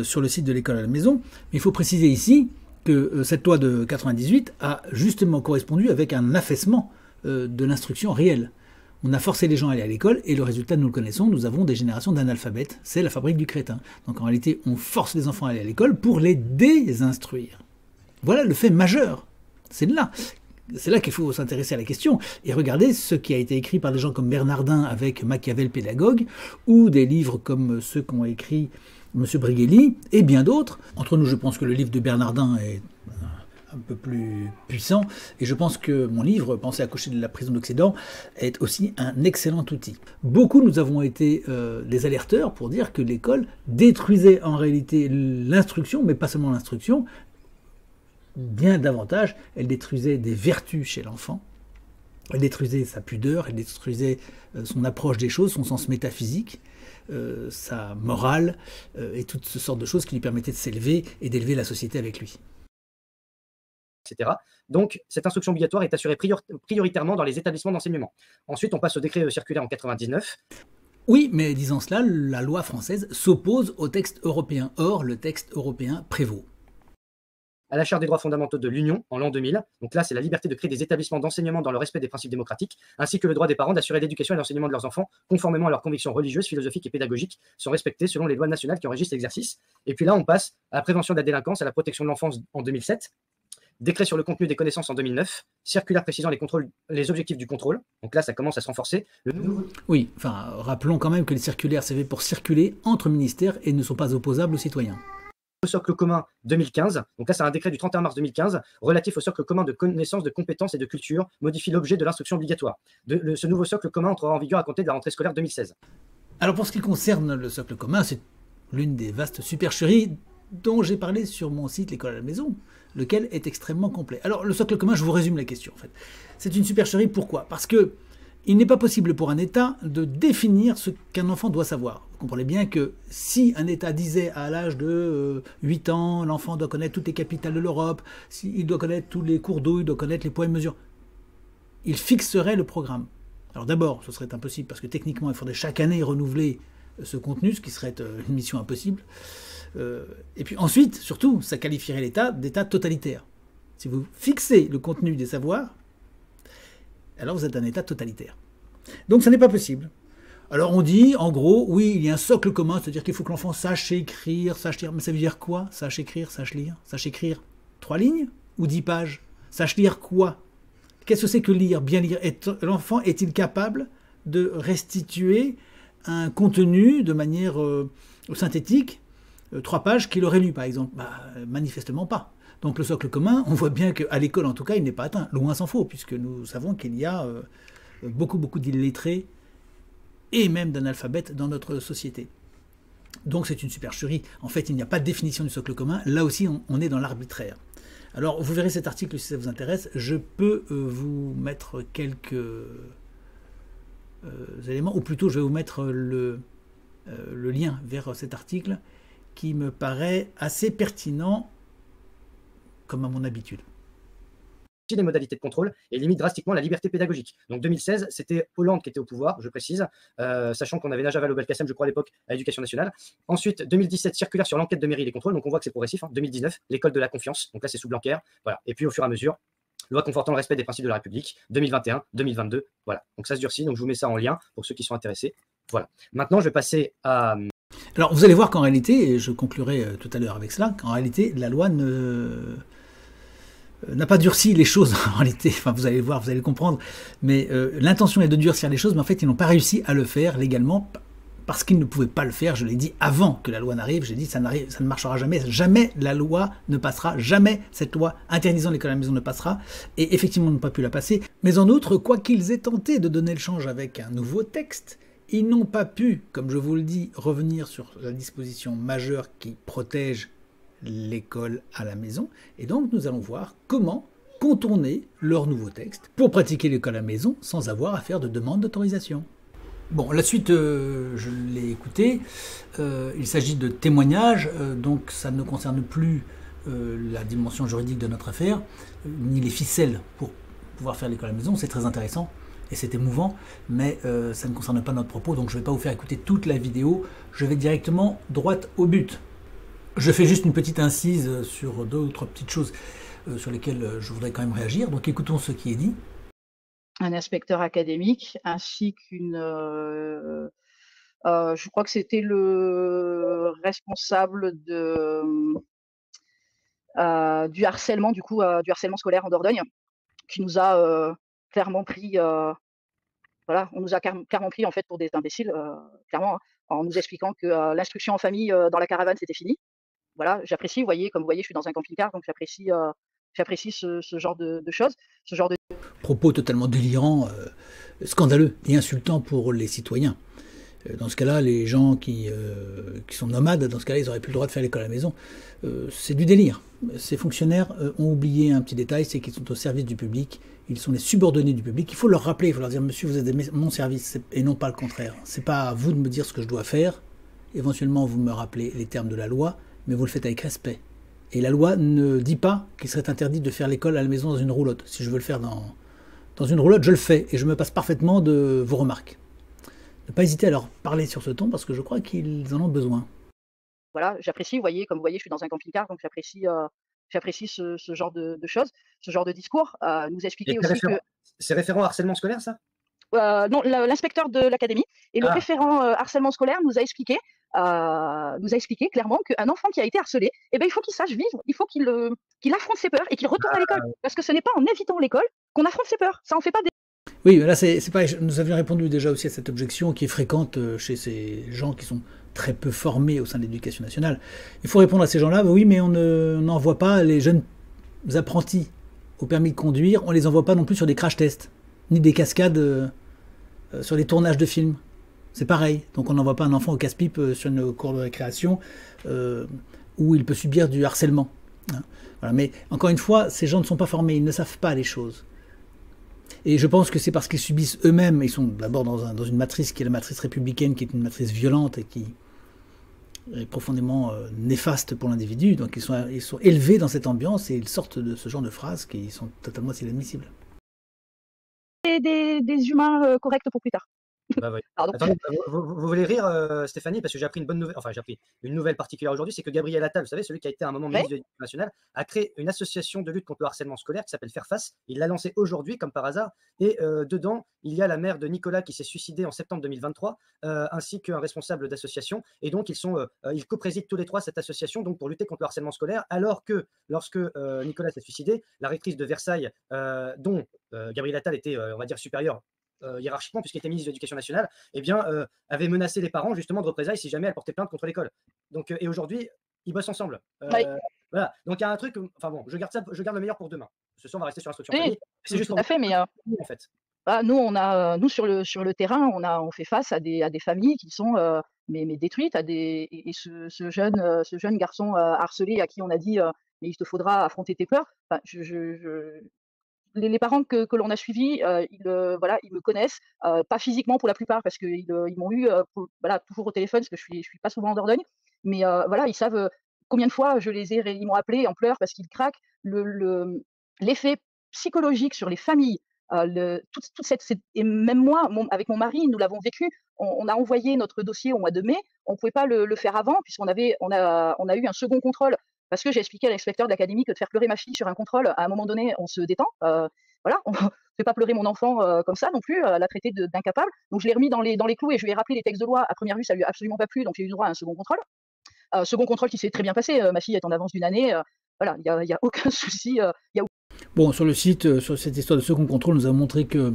sur le site de l'école à la maison, mais il faut préciser ici que cette loi de 98 a justement correspondu avec un affaissement de l'instruction réelle. On a forcé les gens à aller à l'école et le résultat, nous le connaissons, nous avons des générations d'analphabètes. C'est la fabrique du crétin. Donc en réalité, on force les enfants à aller à l'école pour les désinstruire. Voilà le fait majeur. C'est là qu'il faut s'intéresser à la question et regarder ce qui a été écrit par des gens comme Bernardin avec Machiavel pédagogue ou des livres comme ceux qu'ont écrit M. Brigelli et bien d'autres. Entre nous, je pense que le livre de Bernardin est un peu plus puissant et je pense que mon livre, Penser à coucher de la prison d'Occident, est aussi un excellent outil. Beaucoup, nous avons été des alerteurs pour dire que l'école détruisait en réalité l'instruction, mais pas seulement l'instruction, bien davantage, elle détruisait des vertus chez l'enfant, elle détruisait sa pudeur, elle détruisait son approche des choses, son sens métaphysique, sa morale et toutes ce sortes de choses qui lui permettaient de s'élever et d'élever la société avec lui. Etc. Donc, cette instruction obligatoire est assurée prioritairement dans les établissements d'enseignement. Ensuite, on passe au décret circulaire en 99. Oui, mais disant cela, la loi française s'oppose au texte européen. Or, le texte européen prévaut. À la Charte des droits fondamentaux de l'Union, en l'an 2000. Donc là, c'est la liberté de créer des établissements d'enseignement dans le respect des principes démocratiques, ainsi que le droit des parents d'assurer l'éducation et l'enseignement de leurs enfants, conformément à leurs convictions religieuses, philosophiques et pédagogiques, sont respectés selon les lois nationales qui enregistrent l'exercice. Et puis là, on passe à la prévention de la délinquance, à la protection de l'enfance en 2007. Décret sur le contenu des connaissances en 2009, circulaire précisant les objectifs du contrôle. Donc là, ça commence à se renforcer. Oui, enfin, rappelons quand même que les circulaires, c'est fait pour circuler entre ministères et ne sont pas opposables aux citoyens. Au socle commun 2015, donc là c'est un décret du 31 mars 2015 relatif au socle commun de connaissances, de compétences et de culture, modifie l'objet de l'instruction obligatoire. Ce nouveau socle commun entrera en vigueur à compter de la rentrée scolaire 2016. Alors pour ce qui concerne le socle commun, c'est l'une des vastes supercheries dont j'ai parlé sur mon site L'école à la maison, lequel est extrêmement complet. Alors le socle commun, je vous résume la question en fait. C'est une supercherie, pourquoi ? Parce que il n'est pas possible pour un État de définir ce qu'un enfant doit savoir. Vous comprenez bien que si un État disait à l'âge de 8 ans, l'enfant doit connaître toutes les capitales de l'Europe, il doit connaître tous les cours d'eau, il doit connaître les poids et mesures, il fixerait le programme. Alors d'abord, ce serait impossible parce que techniquement, il faudrait chaque année renouveler ce contenu, ce qui serait une mission impossible. Et puis ensuite, surtout, ça qualifierait l'État d'État totalitaire. Si vous fixez le contenu des savoirs, alors vous êtes un État totalitaire. Donc ça n'est pas possible. Alors on dit, en gros, oui, il y a un socle commun, c'est-à-dire qu'il faut que l'enfant sache écrire, sache lire. Mais ça veut dire quoi ? Sache écrire, sache lire. Sache écrire 3 lignes ou 10 pages ? Sache lire quoi ? Qu'est-ce que c'est que lire ? Bien lire. L'enfant est-il capable de restituer un contenu de manière synthétique, 3 pages qu'il aurait lu par exemple ? Manifestement pas. Donc le socle commun, on voit bien qu'à l'école en tout cas, il n'est pas atteint. Loin s'en faut, puisque nous savons qu'il y a beaucoup d'illettrés et même d'analphabètes dans notre société. Donc c'est une supercherie. En fait, il n'y a pas de définition du socle commun. Là aussi, on est dans l'arbitraire. Alors vous verrez cet article si ça vous intéresse. Je peux vous mettre quelques éléments, ou plutôt je vais vous mettre le lien vers cet article qui me paraît assez pertinent comme à mon habitude. Les modalités de contrôle et limite drastiquement la liberté pédagogique. Donc 2016, c'était Hollande qui était au pouvoir, je précise, sachant qu'on avait Najat Vallaud-Belkacem, je crois à l'époque, à l'Éducation nationale. Ensuite, 2017, circulaire sur l'enquête de mairie et les contrôles, donc on voit que c'est progressif. 2019, l'école de la confiance, donc là c'est sous Blanquer. Voilà. Et puis au fur et à mesure, loi confortant le respect des principes de la République, 2021, 2022, voilà. Donc ça se durcit, donc je vous mets ça en lien pour ceux qui sont intéressés. Voilà. Maintenant, je vais passer à... Alors vous allez voir qu'en réalité, et je conclurai tout à l'heure avec cela, qu'en réalité, la loi n'a pas durci les choses en réalité, enfin vous allez le voir, vous allez le comprendre, mais l'intention est de durcir les choses, mais en fait ils n'ont pas réussi à le faire légalement parce qu'ils ne pouvaient pas le faire. Je l'ai dit avant que la loi n'arrive. J'ai dit ça ne marchera jamais. Jamais la loi ne passera. Jamais cette loi interdisant l'école à la maison ne passera. Et effectivement, ils n'ont pas pu la passer. Mais en outre, quoi qu'ils aient tenté de donner le change avec un nouveau texte, ils n'ont pas pu, comme je vous le dis, revenir sur la disposition majeure qui protège l'école à la maison. Et donc, nous allons voir comment contourner leur nouveau texte pour pratiquer l'école à la maison sans avoir à faire de demande d'autorisation. Bon, la suite, je l'ai écouté. Il s'agit de témoignages, donc ça ne concerne plus la dimension juridique de notre affaire, ni les ficelles pour pouvoir faire l'école à la maison. C'est très intéressant et c'est émouvant, mais ça ne concerne pas notre propos, donc je ne vais pas vous faire écouter toute la vidéo. Je vais directement droit au but. Je fais juste une petite incise sur 2 ou 3 petites choses sur lesquelles je voudrais quand même réagir. Donc écoutons ce qui est dit. Un inspecteur académique ainsi qu'une, je crois que c'était le responsable du harcèlement, du harcèlement scolaire en Dordogne, qui nous a clairement pris, voilà, on nous a clairement pris en fait pour des imbéciles, clairement, hein, en nous expliquant que l'instruction en famille dans la caravane c'était fini. Voilà, j'apprécie, vous voyez, comme vous voyez, je suis dans un camping-car, donc j'apprécie ce genre de choses, ce genre de Propos totalement délirants, scandaleux et insultants pour les citoyens. Dans ce cas-là, les gens qui sont nomades, dans ce cas-là, ils n'auraient plus le droit de faire l'école à la maison. C'est du délire. Ces fonctionnaires ont oublié un petit détail, c'est qu'ils sont au service du public, ils sont les subordonnés du public. Il faut leur rappeler, il faut leur dire, monsieur, vous êtes mon service, et non pas le contraire. C'est pas à vous de me dire ce que je dois faire. Éventuellement, vous me rappelez les termes de la loi, mais vous le faites avec respect. Et la loi ne dit pas qu'il serait interdit de faire l'école à la maison dans une roulotte. Si je veux le faire dans une roulotte, je le fais, et je me passe parfaitement de vos remarques. Ne pas hésiter à leur parler sur ce ton, parce que je crois qu'ils en ont besoin. Voilà, j'apprécie, vous voyez, comme vous voyez, je suis dans un camping-car, donc j'apprécie ce genre de choses, ce genre de discours. Nous expliquer aussi que... C'est référent à harcèlement scolaire, ça? Non, l'inspecteur de l'académie et le référent harcèlement scolaire nous a expliqué clairement qu'un enfant qui a été harcelé, eh ben, il faut qu'il sache vivre, il faut qu'il affronte ses peurs et qu'il retourne à l'école. Parce que ce n'est pas en évitant l'école qu'on affronte ses peurs. Ça en fait pas des... Oui, là, c'est pareil. Nous avions répondu déjà aussi à cette objection qui est fréquente chez ces gens qui sont très peu formés au sein de l'éducation nationale. Il faut répondre à ces gens-là, oui, mais on n'envoie pas les jeunes apprentis au permis de conduire, on les envoie pas non plus sur des crash tests, ni des cascades sur les tournages de films. C'est pareil. Donc on n'envoie pas un enfant au casse-pipe sur une cour de récréation où il peut subir du harcèlement. Hein. Voilà. Mais encore une fois, ces gens ne sont pas formés, ils ne savent pas les choses. Et je pense que c'est parce qu'ils subissent eux-mêmes, ils sont d'abord dans une matrice qui est la matrice républicaine, qui est une matrice violente et qui est profondément néfaste pour l'individu. Donc ils sont élevés dans cette ambiance et ils sortent de ce genre de phrases qui sont totalement inadmissibles. Des humains corrects pour plus tard. Bah oui. Attendez, vous voulez rire, Stéphanie, parce que j'ai appris une bonne nouvelle, enfin j'ai appris une nouvelle particulière aujourd'hui, c'est que Gabriel Attal, vous savez, celui qui a été à un moment ministre de l'Éducation nationale, a créé une association de lutte contre le harcèlement scolaire qui s'appelle Faire Face. Il l'a lancée aujourd'hui, comme par hasard, et dedans, il y a la mère de Nicolas qui s'est suicidée en septembre 2023, ainsi qu'un responsable d'association, et donc ils co-président tous les trois cette association donc pour lutter contre le harcèlement scolaire, alors que lorsque Nicolas s'est suicidé, la rectrice de Versailles, dont Gabriel Attal était, on va dire, supérieur hiérarchiquement, puisqu'il était ministre de l'Éducation nationale, eh bien, avait menacé les parents justement de représailles si jamais elle portait plainte contre l'école. Donc, et aujourd'hui, ils bossent ensemble. Voilà. Donc, il y a un truc, enfin bon, je garde le meilleur pour demain. Ce soir, on va rester sur l'instruction. Oui, c'est juste tout à fait, mais en fait. Nous, sur le terrain, on fait face à des familles qui sont mais détruites, et ce jeune garçon harcelé à qui on a dit mais il te faudra affronter tes peurs. Enfin, les parents que l'on a suivis, ils me connaissent, pas physiquement pour la plupart, parce qu'ils m'ont eu toujours au téléphone, parce que je suis pas souvent en Dordogne, mais ils savent combien de fois ils m'ont appelé en pleurs parce qu'ils craquent. L'effet psychologique sur les familles, et même moi, avec mon mari, nous l'avons vécu. On a envoyé notre dossier au mois de mai, on pouvait pas le faire avant, puisqu'on a eu un second contrôle. Parce que j'ai expliqué à l'inspecteur de l'académie que de faire pleurer ma fille sur un contrôle, à un moment donné, on se détend. Voilà, on ne fait pas pleurer mon enfant comme ça non plus, la traiter d'incapable. Donc je l'ai remis dans les clous et je lui ai rappelé les textes de loi. À première vue, ça lui a absolument pas plu, donc j'ai eu droit à un second contrôle. Second contrôle qui s'est très bien passé. Ma fille est en avance d'une année. Voilà, il y a aucun souci. Bon, sur le site, sur cette histoire de second contrôle, nous avons montré que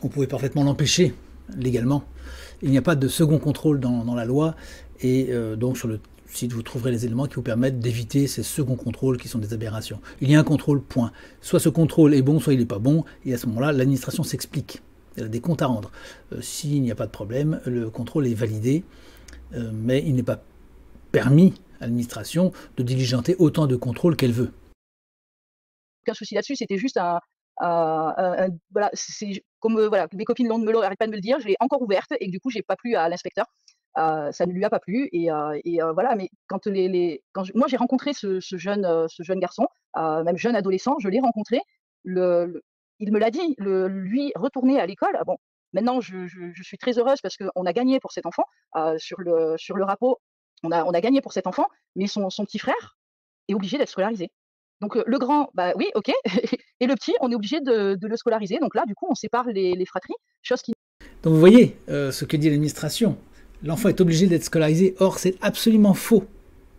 on pouvait parfaitement l'empêcher légalement. Il n'y a pas de second contrôle dans la loi, et donc sur le site vous trouverez les éléments qui vous permettent d'éviter ces seconds contrôles qui sont des aberrations. Il y a un contrôle, point. Soit ce contrôle est bon, soit il n'est pas bon, et à ce moment-là, l'administration s'explique. Elle a des comptes à rendre. S'il n'y a pas de problème, le contrôle est validé, mais il n'est pas permis à l'administration de diligenter autant de contrôles qu'elle veut. Aucun souci là-dessus, c'était juste voilà, c'est comme voilà, mes copines n'arrêtent pas de me le dire, je l'ai encore ouverte et du coup, j'ai pas plu à l'inspecteur. Ça ne lui a pas plu et voilà, mais quand moi j'ai rencontré ce jeune garçon, même jeune adolescent, je l'ai rencontré, il me l'a dit, lui retourner à l'école, bon, maintenant je suis très heureuse parce qu'on a gagné pour cet enfant, sur le rapport, on a gagné pour cet enfant, mais son petit frère est obligé d'être scolarisé. Donc le grand, bah oui, ok, et le petit, on est obligé de le scolariser. Donc là, du coup, on sépare les fratries, chose qui... Donc vous voyez ce que dit l'administration. L'enfant est obligé d'être scolarisé. Or, c'est absolument faux.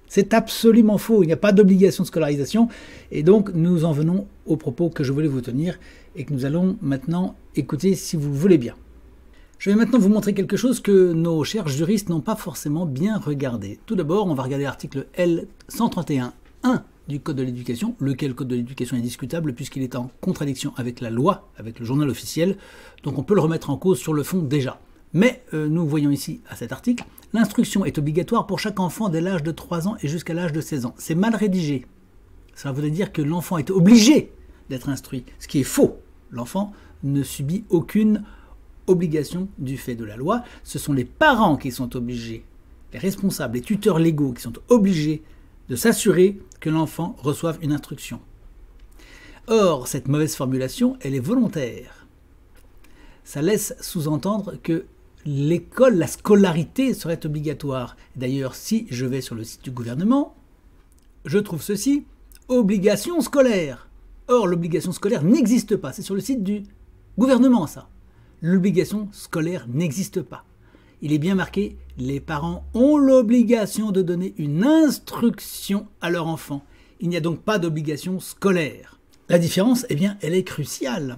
C'est absolument faux. Il n'y a pas d'obligation de scolarisation. Et donc, nous en venons aux propos que je voulais vous tenir et que nous allons maintenant écouter si vous le voulez bien. Je vais maintenant vous montrer quelque chose que nos chers juristes n'ont pas forcément bien regardé. Tout d'abord, on va regarder l'article L131.1 du Code de l'éducation, lequel Code de l'éducation est discutable puisqu'il est en contradiction avec la loi, avec le journal officiel, donc on peut le remettre en cause sur le fond déjà. Mais nous voyons ici à cet article, l'instruction est obligatoire pour chaque enfant dès l'âge de 3 ans et jusqu'à l'âge de 16 ans. C'est mal rédigé. Ça voudrait dire que l'enfant est obligé d'être instruit, ce qui est faux. L'enfant ne subit aucune obligation du fait de la loi. Ce sont les parents qui sont obligés, les responsables, les tuteurs légaux qui sont obligés de s'assurer que l'enfant reçoive une instruction. Or, cette mauvaise formulation, elle est volontaire. Ça laisse sous-entendre que l'école, la scolarité serait obligatoire. D'ailleurs, si je vais sur le site du gouvernement, je trouve ceci, obligation scolaire. Or, l'obligation scolaire n'existe pas. C'est sur le site du gouvernement, ça. L'obligation scolaire n'existe pas. Il est bien marqué, les parents ont l'obligation de donner une instruction à leur enfant. Il n'y a donc pas d'obligation scolaire. La différence, eh bien, elle est cruciale.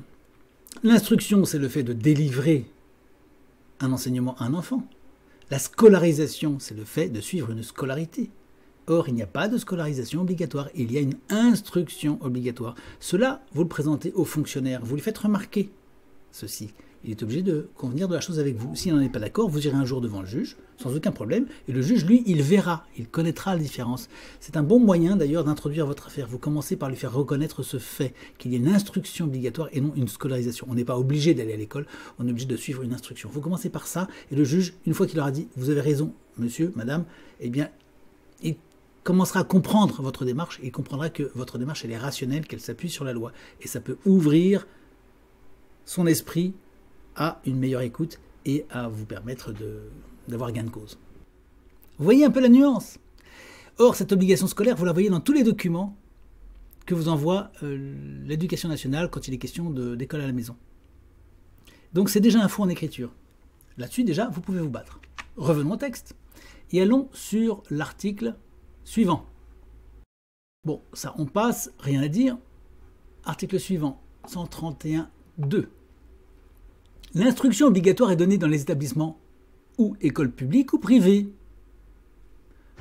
L'instruction, c'est le fait de délivrer un enseignement à un enfant. La scolarisation, c'est le fait de suivre une scolarité. Or, il n'y a pas de scolarisation obligatoire, il y a une instruction obligatoire. Cela, vous le présentez au fonctionnaire, vous lui faites remarquer ceci. Il est obligé de convenir de la chose avec vous. S'il n'en est pas d'accord, vous irez un jour devant le juge, sans aucun problème, et le juge, lui, il verra, il connaîtra la différence. C'est un bon moyen, d'ailleurs, d'introduire votre affaire. Vous commencez par lui faire reconnaître ce fait, qu'il y ait une instruction obligatoire et non une scolarisation. On n'est pas obligé d'aller à l'école, on est obligé de suivre une instruction. Vous commencez par ça, et le juge, une fois qu'il aura dit, vous avez raison, monsieur, madame, eh bien, il commencera à comprendre votre démarche, et il comprendra que votre démarche, elle est rationnelle, qu'elle s'appuie sur la loi. Et ça peut ouvrir son esprit à une meilleure écoute et à vous permettre d'avoir gain de cause. Vous voyez un peu la nuance. Or, cette obligation scolaire, vous la voyez dans tous les documents que vous envoie l'Éducation nationale quand il est question d'école à la maison. Donc c'est déjà un faux en écriture. Là-dessus, déjà, vous pouvez vous battre. Revenons au texte. Et allons sur l'article suivant. Bon, ça, on passe, rien à dire. Article suivant, 131.2. L'instruction obligatoire est donnée dans les établissements ou écoles publiques ou privées.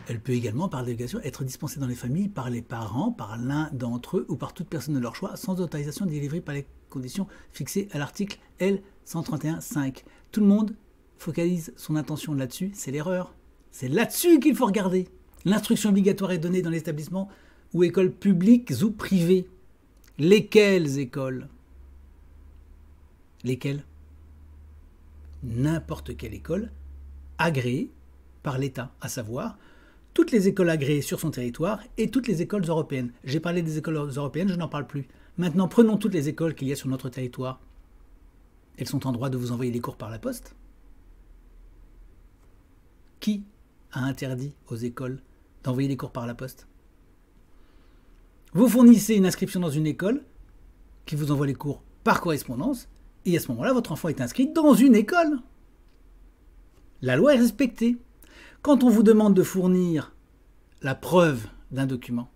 Elle peut également, par délégation, être dispensée dans les familles par les parents, par l'un d'entre eux ou par toute personne de leur choix, sans autorisation délivrée par les conditions fixées à l'article L131.5. Tout le monde focalise son attention là-dessus, c'est l'erreur. C'est là-dessus qu'il faut regarder. L'instruction obligatoire est donnée dans les établissements ou écoles publiques ou privées. Lesquelles écoles? Lesquelles? N'importe quelle école agréée par l'État, à savoir toutes les écoles agréées sur son territoire et toutes les écoles européennes. J'ai parlé des écoles européennes, je n'en parle plus. Maintenant, prenons toutes les écoles qu'il y a sur notre territoire. Elles sont en droit de vous envoyer les cours par la poste. Qui a interdit aux écoles d'envoyer les cours par la poste? Vous fournissez une inscription dans une école qui vous envoie les cours par correspondance. Et à ce moment-là, votre enfant est inscrit dans une école. La loi est respectée. Quand on vous demande de fournir la preuve d'un document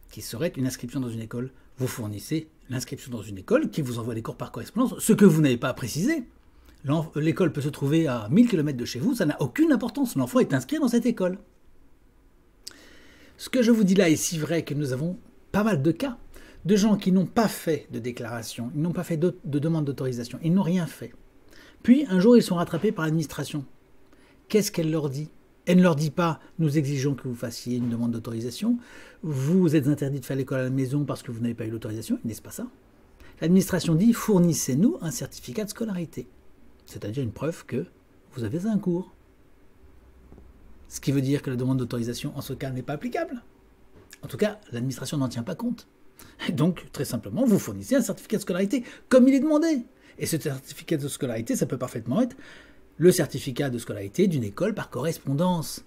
qui serait une inscription dans une école, vous fournissez l'inscription dans une école qui vous envoie les cours par correspondance, ce que vous n'avez pas précisé. L'école peut se trouver à 1000 km de chez vous, ça n'a aucune importance. L'enfant est inscrit dans cette école. Ce que je vous dis là est si vrai que nous avons pas mal de cas de gens qui n'ont pas fait de déclaration, ils n'ont pas fait de demande d'autorisation, ils n'ont rien fait. Puis un jour ils sont rattrapés par l'administration. Qu'est-ce qu'elle leur dit? Elle ne leur dit pas « nous exigeons que vous fassiez une demande d'autorisation, vous êtes interdit de faire l'école à la maison parce que vous n'avez pas eu l'autorisation », ils ne disent pas ça. L'administration dit « fournissez-nous un certificat de scolarité », c'est-à-dire une preuve que vous avez un cours. Ce qui veut dire que la demande d'autorisation en ce cas n'est pas applicable. En tout cas, l'administration n'en tient pas compte. Et donc, très simplement, vous fournissez un certificat de scolarité comme il est demandé. Et ce certificat de scolarité, ça peut parfaitement être le certificat de scolarité d'une école par correspondance.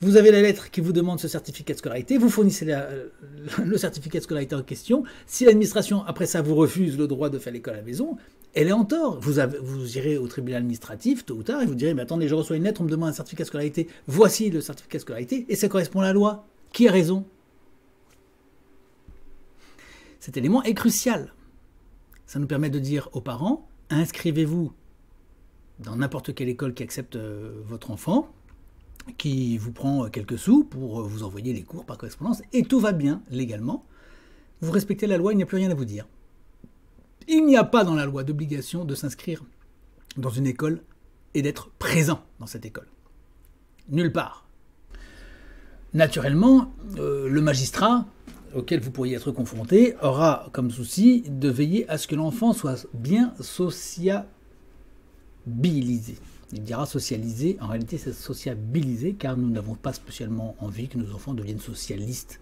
Vous avez la lettre qui vous demande ce certificat de scolarité, vous fournissez le certificat de scolarité en question. Si l'administration, après ça, vous refuse le droit de faire l'école à la maison, elle est en tort. Vous irez au tribunal administratif, tôt ou tard, et vous direz « mais attendez, je reçois une lettre, on me demande un certificat de scolarité. Voici le certificat de scolarité, et ça correspond à la loi. Qui a raison ?» Cet élément est crucial. Ça nous permet de dire aux parents « inscrivez-vous dans n'importe quelle école qui accepte votre enfant, qui vous prend quelques sous pour vous envoyer les cours par correspondance, et tout va bien légalement. Vous respectez la loi, il n'y a plus rien à vous dire. Il n'y a pas dans la loi d'obligation de s'inscrire dans une école et d'être présent dans cette école. Nulle part. Naturellement, le magistrat auquel vous pourriez être confronté aura comme souci de veiller à ce que l'enfant soit bien sociabilisé. Il dira socialisé, en réalité c'est sociabilisé, car nous n'avons pas spécialement envie que nos enfants deviennent socialistes.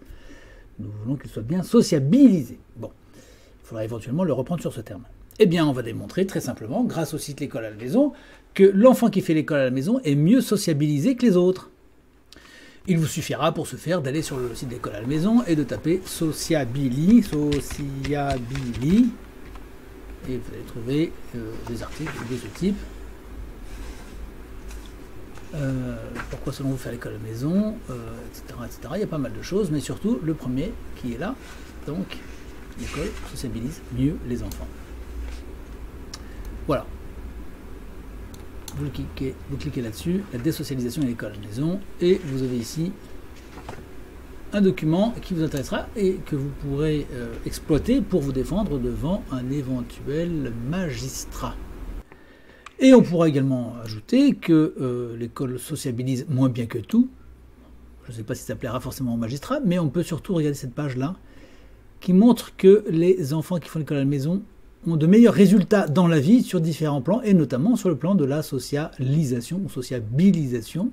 Nous voulons qu'ils soient bien sociabilisés. Bon, il faudra éventuellement le reprendre sur ce terme. Eh bien, on va démontrer très simplement, grâce au site L'école à la maison, que l'enfant qui fait l'école à la maison est mieux sociabilisé que les autres. Il vous suffira pour ce faire d'aller sur le site L'école à la maison et de taper Sociabili, et vous allez trouver des articles de ce type. Pourquoi selon vous faire l'école à la maison, etc., etc. Il y a pas mal de choses, mais surtout le premier qui est là, donc l'école sociabilise mieux les enfants. Voilà. Vous cliquez là-dessus, la désocialisation et l'école à la maison, et vous avez ici un document qui vous intéressera et que vous pourrez exploiter pour vous défendre devant un éventuel magistrat. Et on pourra également ajouter que l'école sociabilise moins bien que tout. Je ne sais pas si ça plaira forcément au magistrat, mais on peut surtout regarder cette page-là qui montre que les enfants qui font l'école à la maison ont de meilleurs résultats dans la vie sur différents plans, et notamment sur le plan de la socialisation ou sociabilisation.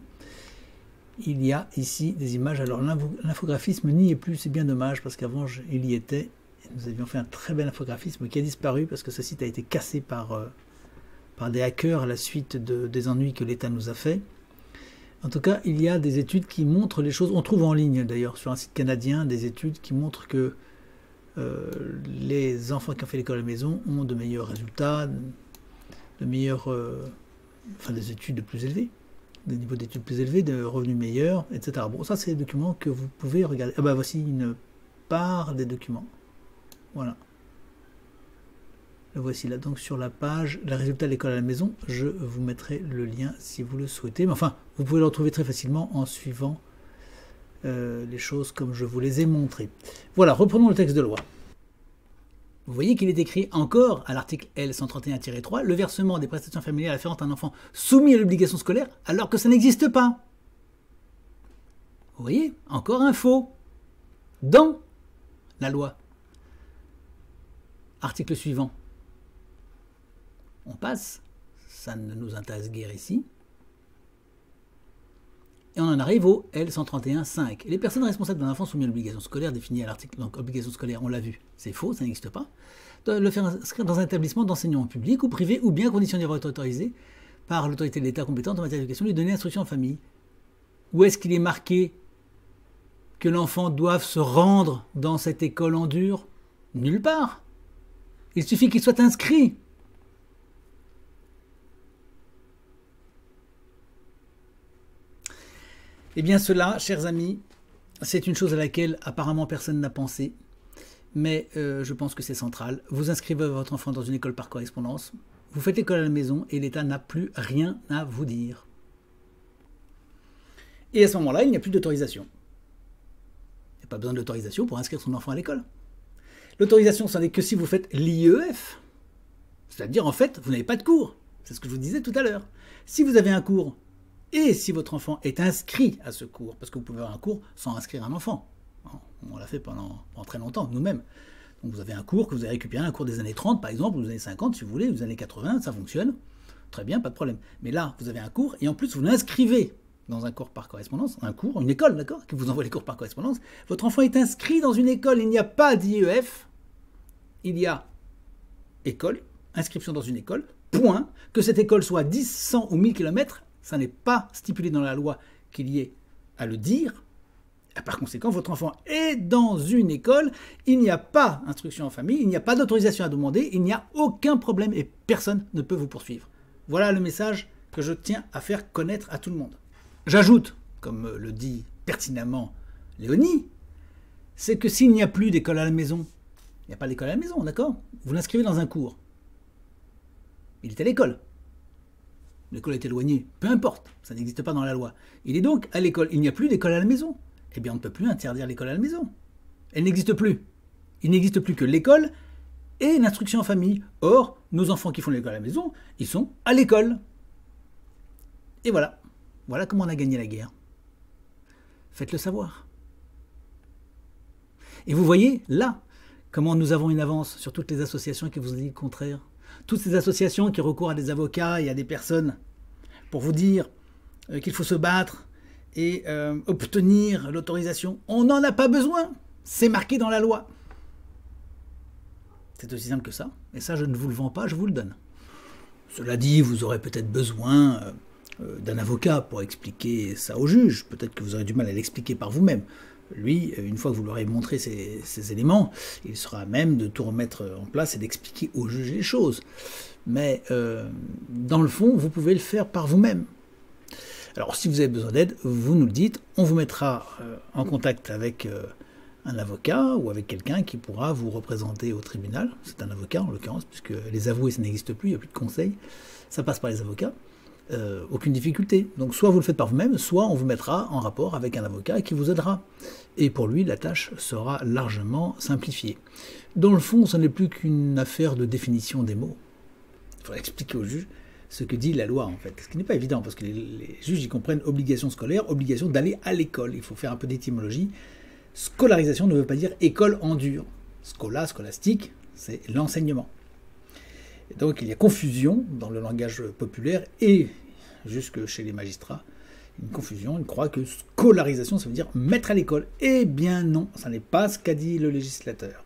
Il y a ici des images. Alors l'infographisme n'y est plus, c'est bien dommage, parce qu'avant il y était. Nous avions fait un très bel infographisme qui a disparu parce que ce site a été cassé par des hackers à la suite des ennuis que l'État nous a fait. En tout cas, il y a des études qui montrent les choses. On trouve en ligne d'ailleurs sur un site canadien des études qui montrent que les enfants qui ont fait l'école à la maison ont de meilleurs résultats, des études plus élevées, des niveaux d'études plus élevés, de revenus meilleurs, etc. Bon, ça c'est des documents que vous pouvez regarder. Ah bah voici une part des documents. Voilà. Le voici là, donc sur la page, les résultats de l'école à la maison, je vous mettrai le lien si vous le souhaitez. Mais enfin, vous pouvez le retrouver très facilement en suivant les choses comme je vous les ai montrées. Voilà, reprenons le texte de loi. Vous voyez qu'il est écrit encore à l'article L131-3, le versement des prestations familiales afférentes à un enfant soumis à l'obligation scolaire alors que ça n'existe pas. Vous voyez, encore un faux dans la loi. Article suivant. On passe, ça ne nous intéresse guère ici. Et on en arrive au L131-5. Les personnes responsables d'un enfant soumis à l'obligation scolaire définie à l'article, donc obligation scolaire, on l'a vu, c'est faux, ça n'existe pas, doivent le faire inscrire dans un établissement d'enseignement public ou privé ou bien à condition d'y avoir été autorisé par l'autorité de l'État compétente en matière d'éducation, lui donner instruction en famille. Où est-ce qu'il est marqué que l'enfant doive se rendre dans cette école en dur? Nulle part. Il suffit qu'il soit inscrit. Eh bien cela, chers amis, c'est une chose à laquelle apparemment personne n'a pensé, mais je pense que c'est central. Vous inscrivez votre enfant dans une école par correspondance, vous faites l'école à la maison et l'État n'a plus rien à vous dire. Et à ce moment-là, il n'y a plus d'autorisation. Il n'y a pas besoin d'autorisation pour inscrire son enfant à l'école. L'autorisation, ce n'est que si vous faites l'IEF. C'est-à-dire, en fait, vous n'avez pas de cours. C'est ce que je vous disais tout à l'heure. Si vous avez un cours, et si votre enfant est inscrit à ce cours, parce que vous pouvez avoir un cours sans inscrire un enfant. On l'a fait pendant très longtemps, nous-mêmes. Donc vous avez un cours que vous avez récupéré, un cours des années 30 par exemple, ou des années 50 si vous voulez, ou des années 80, ça fonctionne. Très bien, pas de problème. Mais là, vous avez un cours, et en plus vous l'inscrivez dans un cours par correspondance, un cours, une école, d'accord, qui vous envoie les cours par correspondance. Votre enfant est inscrit dans une école, il n'y a pas d'IEF, il y a école, inscription dans une école, point, que cette école soit 10, 100 ou 1000 km, ça n'est pas stipulé dans la loi qu'il y ait à le dire. Et par conséquent, votre enfant est dans une école, il n'y a pas d'instruction en famille, il n'y a pas d'autorisation à demander, il n'y a aucun problème et personne ne peut vous poursuivre. Voilà le message que je tiens à faire connaître à tout le monde. J'ajoute, comme le dit pertinemment Léonie, c'est que s'il n'y a plus d'école à la maison, il n'y a pas d'école à la maison, d'accord? Vous l'inscrivez dans un cours. Il est à l'école. L'école est éloignée, peu importe, ça n'existe pas dans la loi. Il est donc à l'école. Il n'y a plus d'école à la maison. Eh bien, on ne peut plus interdire l'école à la maison. Elle n'existe plus. Il n'existe plus que l'école et l'instruction en famille. Or, nos enfants qui font l'école à la maison, ils sont à l'école. Et voilà. Voilà comment on a gagné la guerre. Faites-le savoir. Et vous voyez, là, comment nous avons une avance sur toutes les associations qui vous ont dit le contraire. Toutes ces associations qui recourent à des avocats et à des personnes pour vous dire qu'il faut se battre et obtenir l'autorisation. On n'en a pas besoin. C'est marqué dans la loi. C'est aussi simple que ça. Et ça, je ne vous le vends pas, je vous le donne. Cela dit, vous aurez peut-être besoin d'un avocat pour expliquer ça au juge. Peut-être que vous aurez du mal à l'expliquer par vous-même. Lui, une fois que vous lui aurez montré ces éléments, il sera à même de tout remettre en place et d'expliquer au juge les choses. Mais dans le fond, vous pouvez le faire par vous-même. Alors, si vous avez besoin d'aide, vous nous le dites. On vous mettra en contact avec un avocat ou avec quelqu'un qui pourra vous représenter au tribunal. C'est un avocat, en l'occurrence, puisque les avoués, ça n'existe plus, il n'y a plus de conseils. Ça passe par les avocats. Aucune difficulté. Donc soit vous le faites par vous-même, soit on vous mettra en rapport avec un avocat qui vous aidera. Et pour lui, la tâche sera largement simplifiée. Dans le fond, ce n'est plus qu'une affaire de définition des mots. Il faudra expliquer au juge ce que dit la loi, en fait. Ce qui n'est pas évident, parce que les juges y comprennent obligation scolaire, obligation d'aller à l'école. Il faut faire un peu d'étymologie. Scolarisation ne veut pas dire école en dur. Scola, scolastique, c'est l'enseignement. Et donc il y a confusion dans le langage populaire et jusque chez les magistrats. Une confusion, ils croient que scolarisation, ça veut dire mettre à l'école. Eh bien non, ça n'est pas ce qu'a dit le législateur.